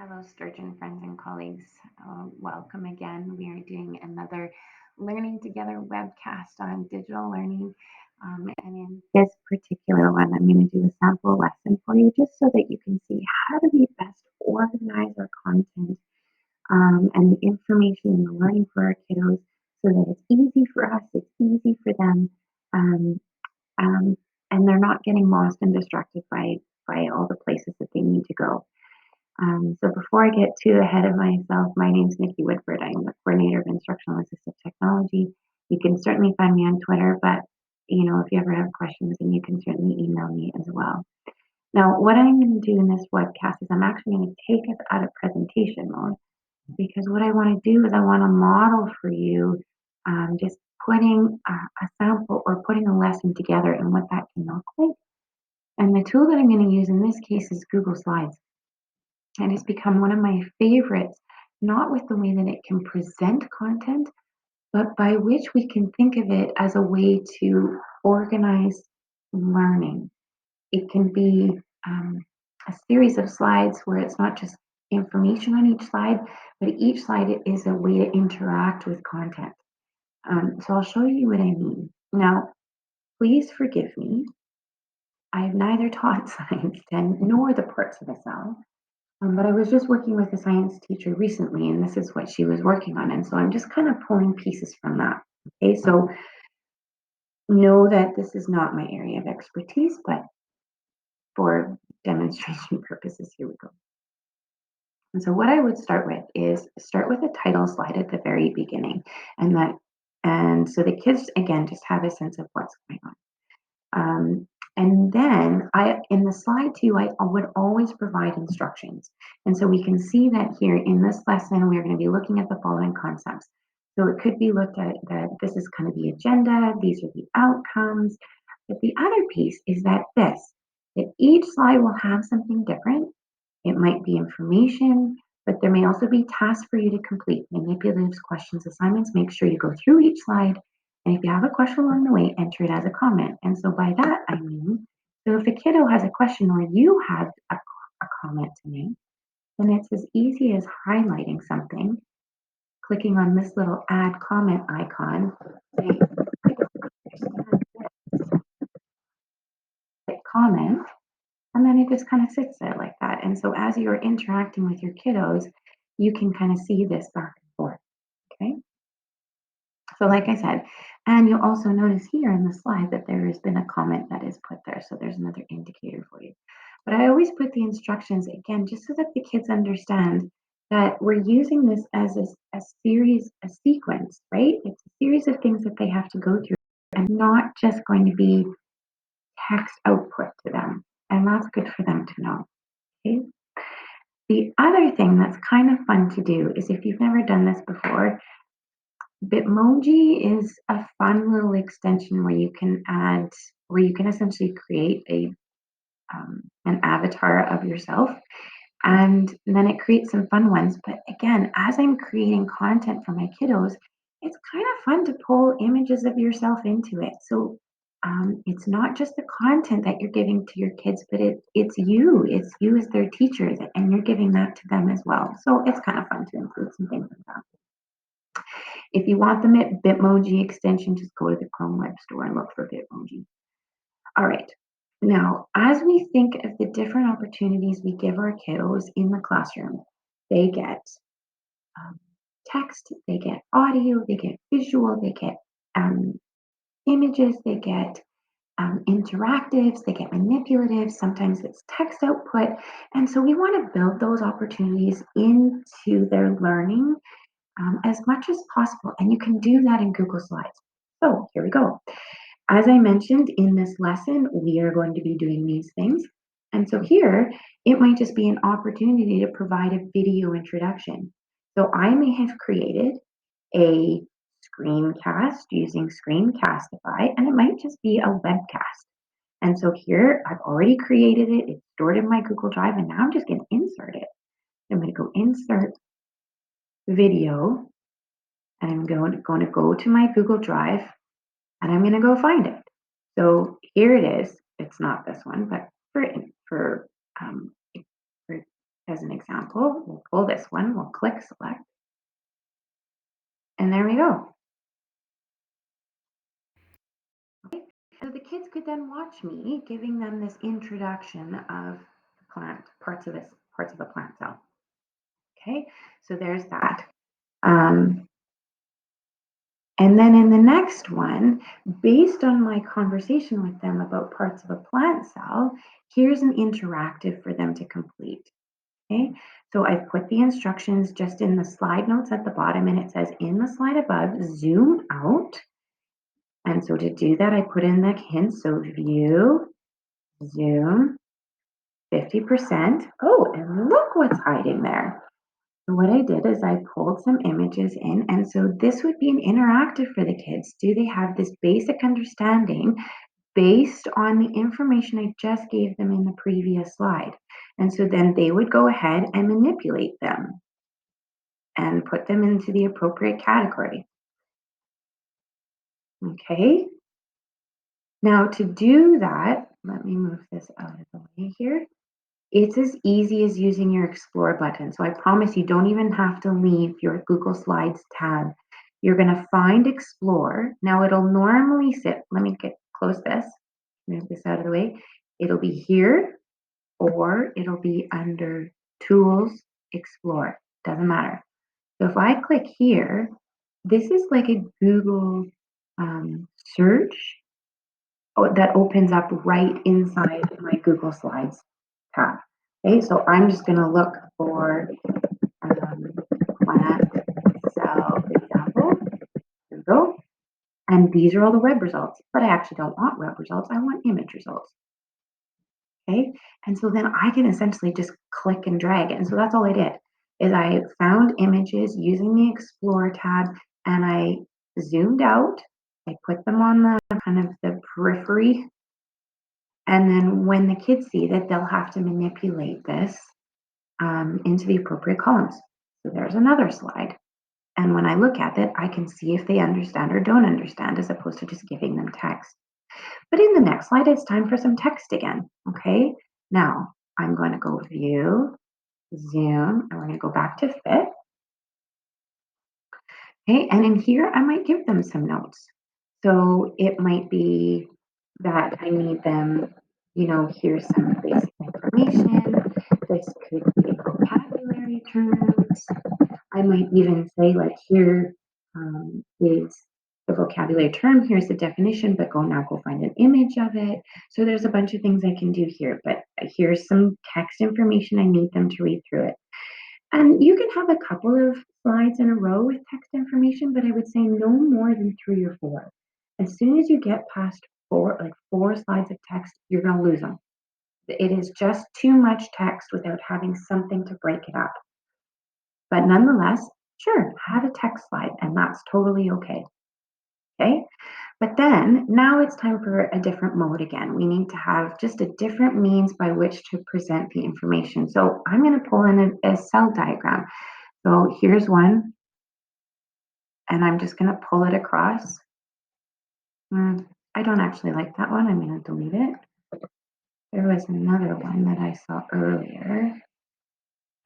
Hello, Sturgeon friends and colleagues. Welcome again. We are doing another Learning Together webcast on digital learning. And in this particular one, I'm going to do a sample lesson for you just so that you can see how do we best organize our content and the information and the learning for our kiddos so that it's easy for us, it's easy for them, um, um, and they're not getting lost and distracted by all the places that they need to go. So before I get too ahead of myself, my name is Nikki Woodford. I'm the coordinator of instructional assistive technology. You can certainly find me on Twitter, but if you ever have questions, then you can certainly email me as well. Now, what I'm going to do in this webcast is I'm actually going to take us out of presentation mode because what I want to do is I want to model for you just putting a sample or putting a lesson together and what that can look like. And the tool that I'm going to use in this case is Google Slides. And it's become one of my favorites, not with the way that it can present content, but by which we can think of it as a way to organize learning. It can be a series of slides where it's not just information on each slide, but each slide is a way to interact with content. So I'll show you what I mean. Now, please forgive me. I have neither taught Science 10 nor the parts of a cell. But I was just working with a science teacher recently, and this is what she was working on. And so I'm just kind of pulling pieces from that. Okay, so know that this is not my area of expertise, but for demonstration purposes, here we go. And so what I would start with is start with a title slide at the very beginning. And so the kids again just have a sense of what's going on. And then in the slide too, I would always provide instructions. And so we can see that here in this lesson, we're going to be looking at the following concepts. So it could be looked at that this is kind of the agenda, these are the outcomes. But the other piece is that each slide will have something different. It might be information, but there may also be tasks for you to complete, manipulatives, questions, assignments. Make sure you go through each slide. And if you have a question along the way, enter it as a comment. And so by that, I mean, so if a kiddo has a question or you have a comment to make, then it's as easy as highlighting something, clicking on this little add comment icon, saying, I don't understand this, hit comment, and then it just kind of sits there like that. And so as you're interacting with your kiddos, you can kind of see this back and forth. Okay. So like I said, and you'll also notice here in the slide that there has been a comment that is put there. So there's another indicator for you. But I always put the instructions again, just so that the kids understand that we're using this as a series, a sequence, right? It's a series of things that they have to go through and not just going to be text output to them. And that's good for them to know. Okay. The other thing that's kind of fun to do is if you've never done this before, Bitmoji is a fun little extension where you can essentially create an avatar of yourself, and then it creates some fun ones. But again, as I'm creating content for my kiddos, it's kind of fun to pull images of yourself into it. So it's not just the content that you're giving to your kids, but it's you as their teachers, and you're giving that to them as well. So it's kind of fun to include some things like that. If you want the Bitmoji extension, just go to the Chrome Web Store and look for Bitmoji. All right. Now, as we think of the different opportunities we give our kiddos in the classroom, they get um, text, they get audio, they get visual, they get images, they get interactives, they get manipulatives, sometimes it's text output. And so we want to build those opportunities into their learning as much as possible. And you can do that in Google Slides. So here we go. As I mentioned in this lesson, we are going to be doing these things. And so here, it might just be an opportunity to provide a video introduction. So I may have created a screencast using Screencastify, and it might just be a webcast. And so here, I've already created it. It's stored in my Google Drive, and now I'm just going to insert it. I'm going to go insert video, and I'm going to go to my Google Drive, and I'm going to go find it. So here it is. It's not this one, but for um, for As an example, we'll pull this one, we'll click select, and there we go. Okay. So the kids could then watch me giving them this introduction of the plant, parts of the plant cell. Okay, so there's that. Um, and then in the next one, based on my conversation with them about parts of a plant cell, here's an interactive for them to complete. Okay, so I've put the instructions just in the slide notes at the bottom, and it says in the slide above, zoom out. And so to do that, I put in the hints. So view, zoom, 50%. Oh, and look what's hiding there. So what I did is I pulled some images in, and so this would be an interactive for the kids. Do they have this basic understanding based on the information I just gave them in the previous slide? And so then they would go ahead and manipulate them and put them into the appropriate category. Okay. Now to do that, let me move this out of the way here. It's as easy as using your Explore button. So I promise you don't even have to leave your Google Slides tab. You're going to find Explore. Now it'll normally sit, let me close this, move this out of the way. It'll be here or it'll be under Tools, Explore. Doesn't matter. So if I click here, this is like a Google search that opens up right inside my Google Slides tab. Okay, so I'm just going to look for plant cell example. There we go. And these are all the web results, but I actually don't want web results. I want image results. Okay, and so then I can essentially just click and drag it. And so that's all I did is I found images using the Explore tab, and I zoomed out. I put them on the kind of the periphery. And then when the kids see that, they'll have to manipulate this into the appropriate columns. So there's another slide. And when I look at it, I can see if they understand or don't understand as opposed to just giving them text. But in the next slide, it's time for some text again. Okay, now I'm going to go view, zoom, and we're going to go back to fit. Okay, and in here, I might give them some notes. So it might be that I need them, here's some basic information. This could be vocabulary terms. I might even say, like, here is the vocabulary term, here's the definition, but go find an image of it. So there's a bunch of things I can do here, but here's some text information I need them to read through it. And you can have a couple of slides in a row with text information, but I would say no more than 3 or 4. As soon as you get past four slides of text, you're going to lose them. It is just too much text without having something to break it up. But nonetheless, sure, have a text slide, and that's totally okay. Okay. But then now it's time for a different mode again. We need to have just a different means by which to present the information. So I'm going to pull in a cell diagram. So here's one, and I'm just going to pull it across. I don't actually like that one. I'm going to delete it. There was another one that I saw earlier,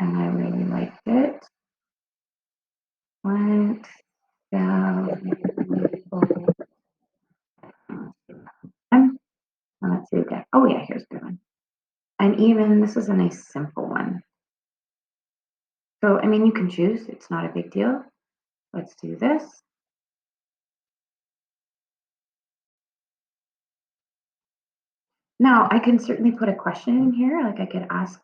and I really liked it. Plant cell. Let's see again. Oh yeah, here's a good one. And even this is a nice simple one. So, I mean, you can choose, it's not a big deal. Let's do this. Now, I can certainly put a question in here. Like I could ask,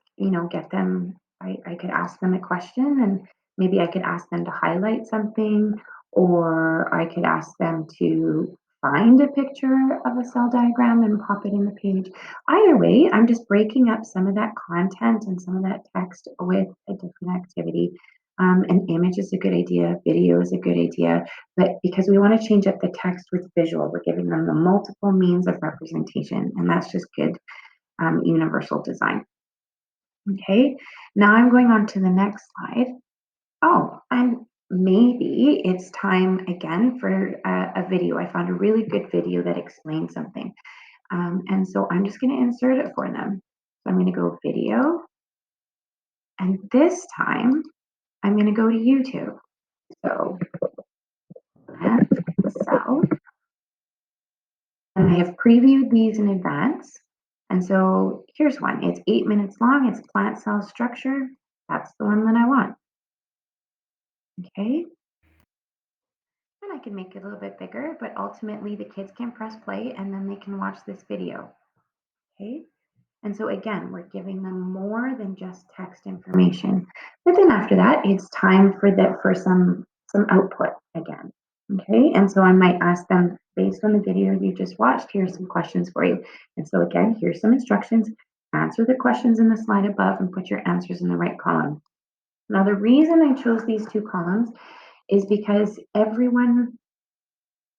get them, I could ask them a question, and maybe I could ask them to highlight something, or I could ask them to find a picture of a cell diagram and pop it in the page. Either way, I'm just breaking up some of that content and some of that text with a different activity. An image is a good idea, video is a good idea, but because we want to change up the text with visual, we're giving them the multiple means of representation, and that's just good universal design. Okay, now I'm going on to the next slide. Oh, and maybe it's time again for a video. I found a really good video that explains something. And so I'm just going to insert it for them. So I'm going to go video, And this time, I'm going to go to YouTube. So, cell, and I have previewed these in advance. And so here's one. It's 8 minutes long. It's plant cell structure. That's the one that I want. Okay. And I can make it a little bit bigger, but ultimately the kids can press play and then they can watch this video. Okay. And so again, we're giving them more than just text information. But then after that, it's time for some output again. Okay. And so I might ask them based on the video you just watched, here's some questions for you. And so again, here's some instructions. Answer the questions in the slide above and put your answers in the right column. Now, the reason I chose these two columns is because everyone,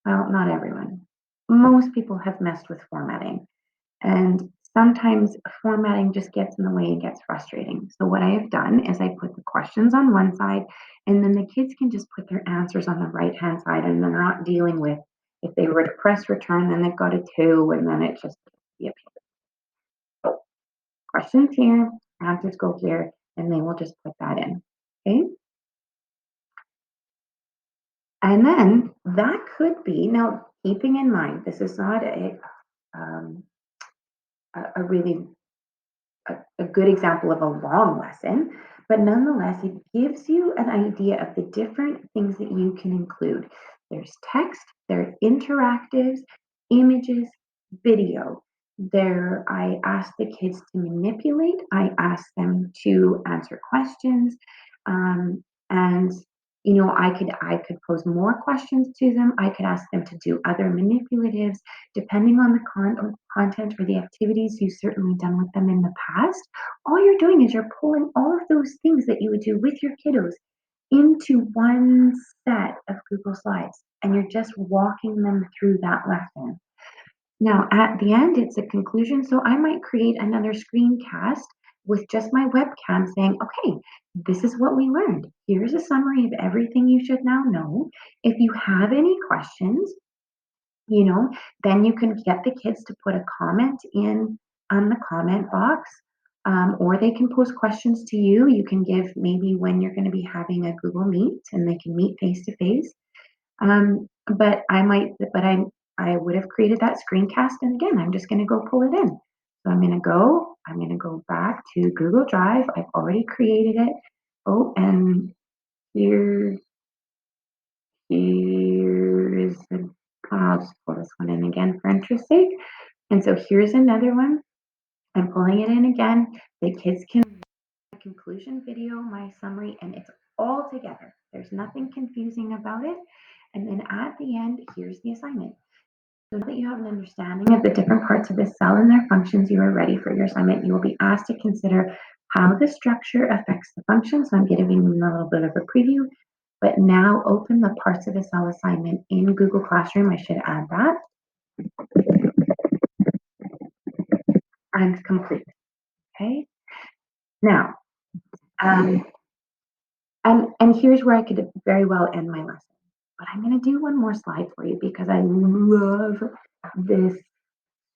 well, not everyone, most people have messed with formatting. And sometimes formatting just gets in the way and gets frustrating. So what I have done is I put the questions on one side and then the kids can just put their answers on the right hand side and they're not dealing with if they were to press return, then they've got a two and then it just yep. So questions here, answers go here, and they will just put that in. Okay. And then that could be now keeping in mind this is not um, a really a good example of a long lesson, but nonetheless, it gives you an idea of the different things that you can include. There's text, there are interactives, images, video. There, I ask the kids to manipulate, I ask them to answer questions, and I could pose more questions to them. I could ask them to do other manipulatives, depending on the content or the activities you've certainly done with them in the past. All you're doing is you're pulling all of those things that you would do with your kiddos into one set of Google Slides, and you're just walking them through that lesson. Now, at the end, it's a conclusion. So I might create another screencast with just my webcam saying, okay, this is what we learned. Here's a summary of everything you should now know. If you have any questions, you know, then you can get the kids to put a comment in on the comment box, or they can post questions to you. You can give maybe when you're going to be having a Google Meet and they can meet face to face. I would have created that screencast, and again, I'm just going to go pull it in. So I'm going to go back to Google Drive. I've already created it. Oh, and here, here is the, I'll just pull this one in again for interest sake. And so here's another one. I'm pulling it in again. The kids can my conclusion video, my summary, and it's all together. There's nothing confusing about it. And then at the end, here's the assignment. So now that you have an understanding of the different parts of this cell and their functions, you are ready for your assignment. You will be asked to consider how the structure affects the function. So I'm giving you a little bit of a preview, but now open the parts of a cell assignment in Google Classroom. I should add that. And complete. Okay. Now, and here's where I could very well end my lesson. But I'm going to do one more slide for you because I love this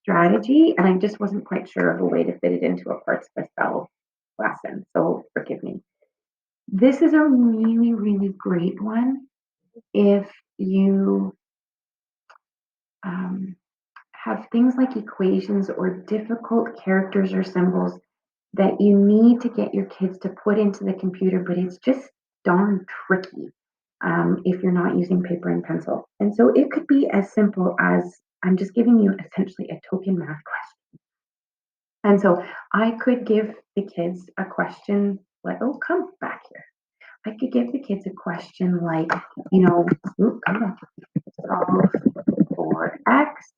strategy and I just wasn't quite sure of a way to fit it into a parts of a cell lesson. So forgive me. This is a really, really great one if you have things like equations or difficult characters or symbols that you need to get your kids to put into the computer, but it's just darn tricky if you're not using paper and pencil. And so it could be as simple as I'm just giving you essentially a token math question. And so I could give the kids a question like, oh, come back here. I could give the kids a question like, come back, solve for x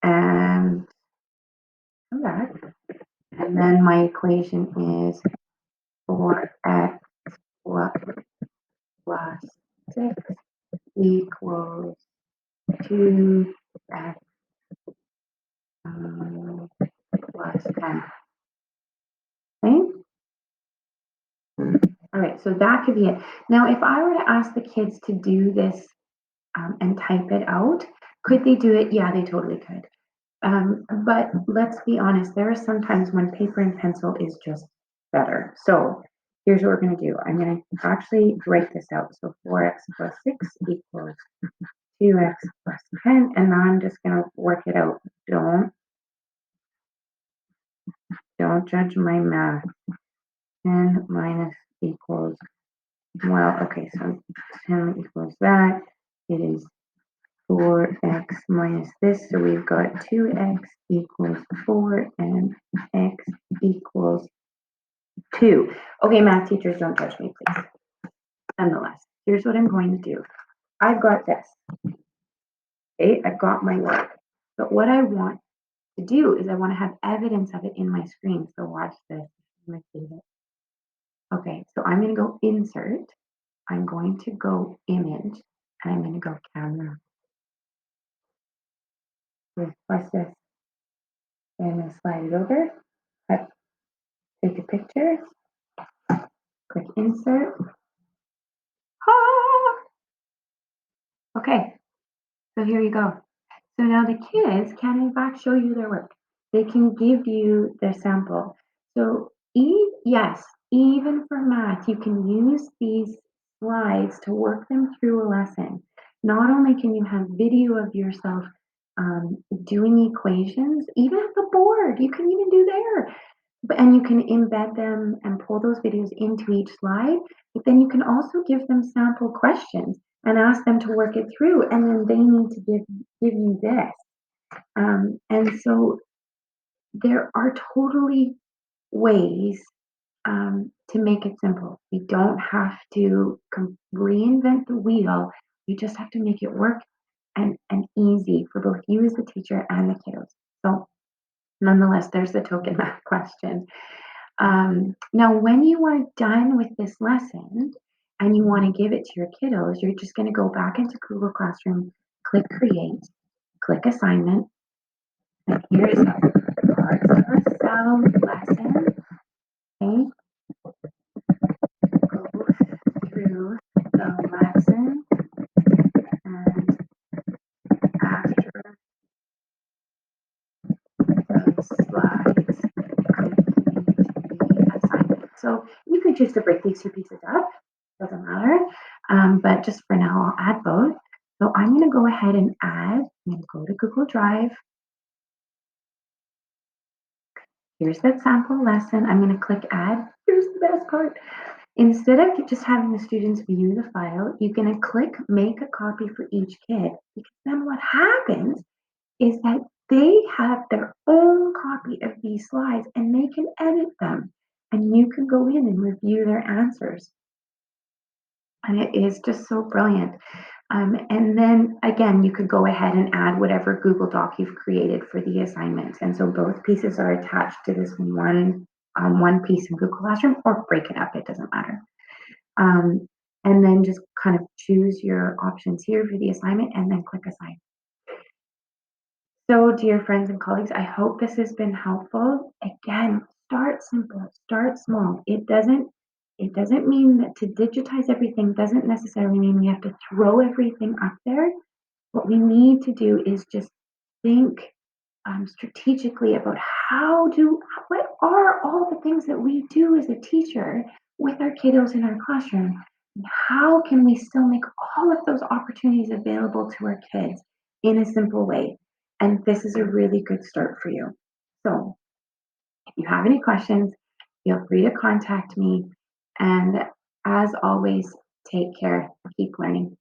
and come back. And then my equation is 4x plus 6 equals 2x plus 10. Okay? All right, so that could be it. Now, if I were to ask the kids to do this and type it out, could they do it? Yeah, they totally could. But let's be honest, there are some times when paper and pencil is just better. So here's what we're going to do. I'm going to actually write this out. So 4x plus 6 equals 2x plus 10, and now I'm just going to work it out. Don't judge my math. 10 minus equals, well, okay, so 10 equals that. It is 4x minus this, so we've got 2x equals 4 and x equals 2. Okay, math teachers, don't judge me, please. Nonetheless, here's what I'm going to do. I've got this. Okay, I've got my work. But what I want to do is I want to have evidence of it in my screen. So watch this. I'm going to save it. Okay, so I'm going to go insert. I'm going to go image, and I'm going to go camera. Plus this. And I'm going to slide it over. Take a picture. Click insert. Ah! Okay, so here you go. So now the kids can in fact show you their work. They can give you their sample. So yes, even for math, you can use these slides to work them through a lesson. Not only can you have video of yourself doing equations, even at the board, you can even do there. And you can embed them and pull those videos into each slide, but then you can also give them sample questions and ask them to work it through, and then they need to give you this. And so there are totally ways to make it simple. You don't have to reinvent the wheel. You just have to make it work and easy for both you as the teacher and the kiddos. So nonetheless, there's the token math question. Now, when you are done with this lesson and you want to give it to your kiddos, you're just going to go back into Google Classroom, click Create, click Assignment, and here's a parts of a sound lesson. Okay, go through the lesson, and after the slides, complete the assignment. So you could choose to break these two pieces up, doesn't matter. But just for now, I'll add both. So I'm going to go ahead and add. I'm going to go to Google Drive. Here's that sample lesson. I'm going to click add. Here's the best part. Instead of just having the students view the file, you're going to click make a copy for each kid. Because then what happens is that they have their own copy of these slides and they can edit them. And you can go in and review their answers. And it is just so brilliant. And then again, you could go ahead and add whatever Google Doc you've created for the assignment. And so both pieces are attached to this one piece in Google Classroom, or break it up, it doesn't matter. And then just kind of choose your options here for the assignment and then click assign. So dear friends and colleagues, I hope this has been helpful. Again, start simple, start small. It doesn't mean that to digitize everything doesn't necessarily mean we have to throw everything up there. What we need to do is just think strategically about what are all the things that we do as a teacher with our kiddos in our classroom, and how can we still make all of those opportunities available to our kids in a simple way. And this is a really good start for you. So if you have any questions, feel free to contact me. And as always, take care, keep learning.